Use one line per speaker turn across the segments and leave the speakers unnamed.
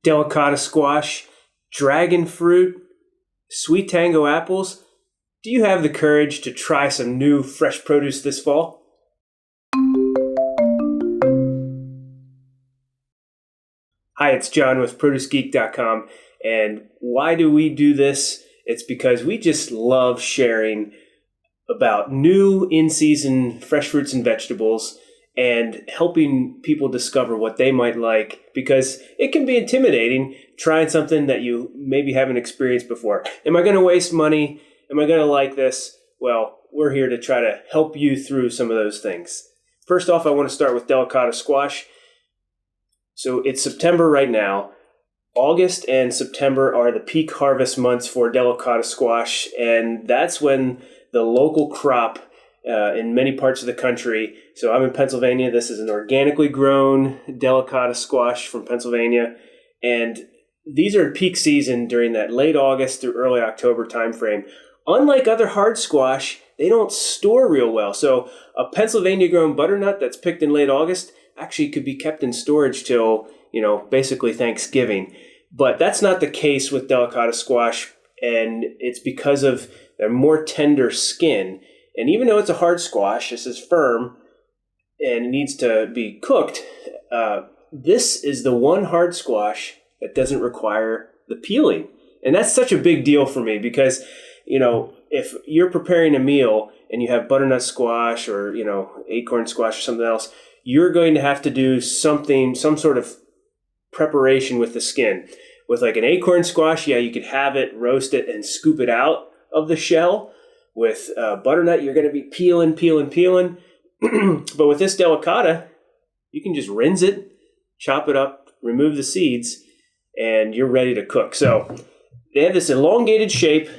Delicata Squash, dragon fruit, SweeTango Apples. Do you have the courage to try some new fresh produce this fall? Hi, it's John with ProduceGeek.com, and why do we do this? It's because we just love sharing about new in-season fresh fruits and vegetables and helping people discover what they might like, because it can be intimidating trying something that you maybe haven't experienced before. Am I going to waste money? Am I going to like this? Well, we're here to try to help you through some of those things. First off, I want to start with Delicata Squash. So it's September right now. August and September are the peak harvest months for Delicata Squash, and that's when the local crop in many parts of the country. So I'm in Pennsylvania. This is an organically grown Delicata Squash from Pennsylvania, and these are peak season during that late August through early October timeframe. Unlike other hard squash, they don't store real well. So a Pennsylvania grown butternut that's picked in late August actually could be kept in storage till, basically Thanksgiving. But that's not the case with Delicata Squash, and it's because of their more tender skin. And even though it's a hard squash, this is firm and it needs to be cooked, this is the one hard squash that doesn't require the peeling. And that's such a big deal for me because, if you're preparing a meal and you have butternut squash or, acorn squash or something else, you're going to have to do some sort of preparation with the skin. With like an acorn squash, you could have it, roast it, and scoop it out of the shell. With butternut, you're going to be peeling. But with this Delicata, you can just rinse it, chop it up, remove the seeds, and you're ready to cook. So they have this elongated shape,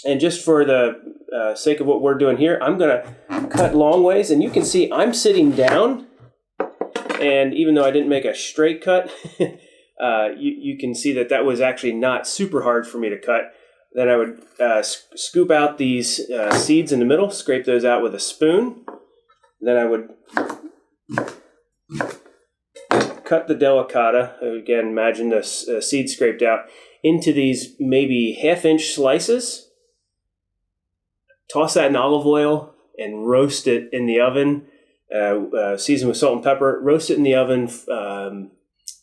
and just for the sake of what we're doing here, I'm going to cut long ways, and you can see I'm sitting down, and even though I didn't make a straight cut, you can see that was actually not super hard for me to cut. Then I would scoop out these seeds in the middle, scrape those out with a spoon. Then I would cut the Delicata, again, imagine the seed scraped out, into these maybe half-inch slices. Toss that in olive oil and roast it in the oven, season with salt and pepper. Roast it in the oven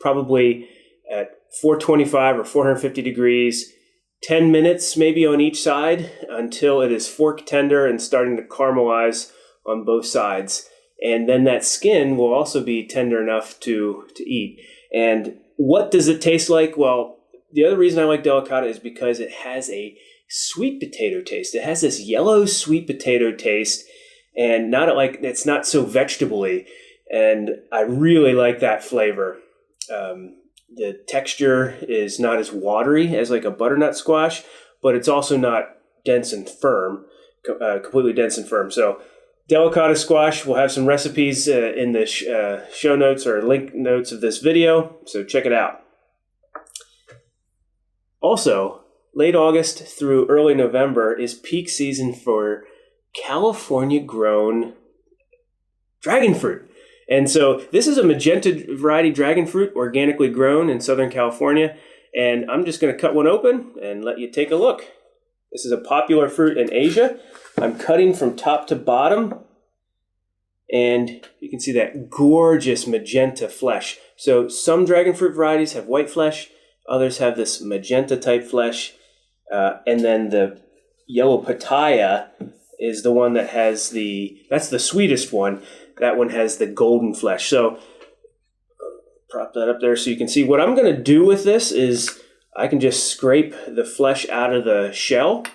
probably at 425 or 450 degrees. 10 minutes maybe on each side until it is fork tender and starting to caramelize on both sides. And then that skin will also be tender enough to eat. And what does it taste like? Well, the other reason I like Delicata is because it has a sweet potato taste. It has this yellow sweet potato taste, and it's not so vegetable-y. And I really like that flavor. The texture is not as watery as like a butternut squash, but it's also not dense and firm, completely dense and firm. So Delicata Squash, we'll have some recipes in the show notes or link notes of this video, so check it out. Also, late August through early November is peak season for California-grown dragon fruit. And so this is a Magenta variety dragon fruit, organically grown in Southern California. And I'm just going to cut one open and let you take a look. This is a popular fruit in Asia. I'm cutting from top to bottom. And you can see that gorgeous magenta flesh. So some dragon fruit varieties have white flesh. Others have this magenta type flesh. And then the yellow pitaya is the one that has that's the sweetest one. That one has the golden flesh. So prop that up there so you can see. What I'm going to do with this is I can just scrape the flesh out of the shell.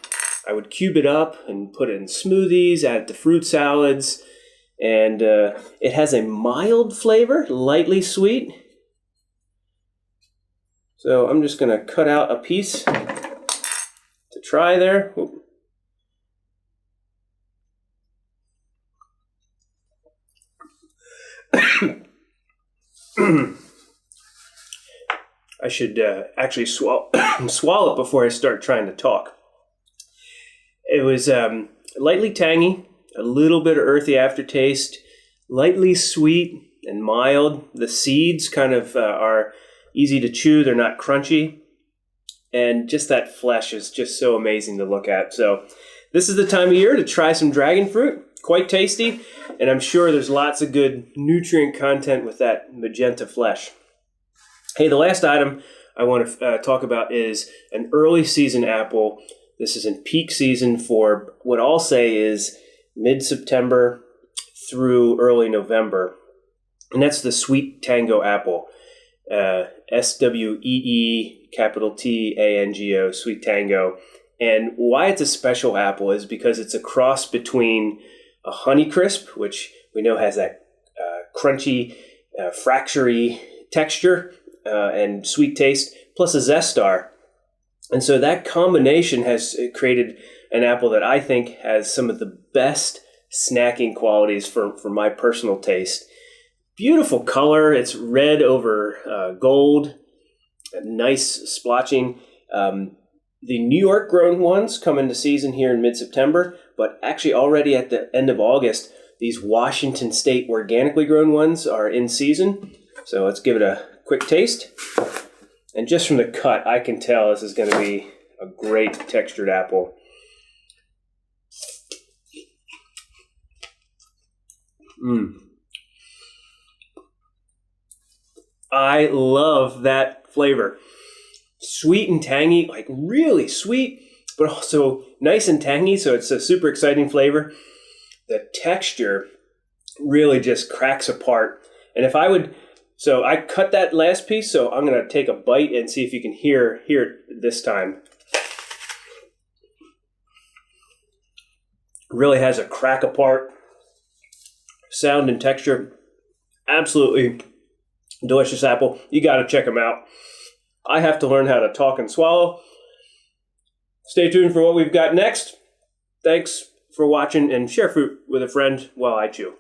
I would cube it up and put it in smoothies, add it to fruit salads. And it has a mild flavor, lightly sweet. So I'm just going to cut out a piece to try there. Oop. I should actually swallow it before I start trying to talk. It was lightly tangy, a little bit of earthy aftertaste, lightly sweet and mild. The seeds kind of are easy to chew. They're not crunchy. And just that flesh is just so amazing to look at. So this is the time of year to try some dragon fruit. Quite tasty. And I'm sure there's lots of good nutrient content with that magenta flesh. Hey, the last item I want to talk about is an early season apple. This is in peak season for what I'll say is mid-September through early November. And that's the SweeTango apple. SWEE capital TANGO, SweeTango. And why it's a special apple is because it's a cross between a Honeycrisp, which we know has that crunchy, fracture-y texture and sweet taste, plus a Zestar. And so that combination has created an apple that I think has some of the best snacking qualities for my personal taste. Beautiful color. It's red over gold. A nice splotching. The New York grown ones come into season here in mid-September, but actually already at the end of August, these Washington State organically grown ones are in season. So let's give it a quick taste. And just from the cut, I can tell this is going to be a great textured apple. I love that flavor. Sweet and tangy, like really sweet, but also nice and tangy, so it's a super exciting flavor. The texture really just cracks apart. And if I would, so I cut that last piece, so I'm going to take a bite and see if you can hear it this time. Really has a crack apart sound and texture. Absolutely delicious apple. You got to check them out. I have to learn how to talk and swallow. Stay tuned for what we've got next. Thanks for watching, and share fruit with a friend while I chew.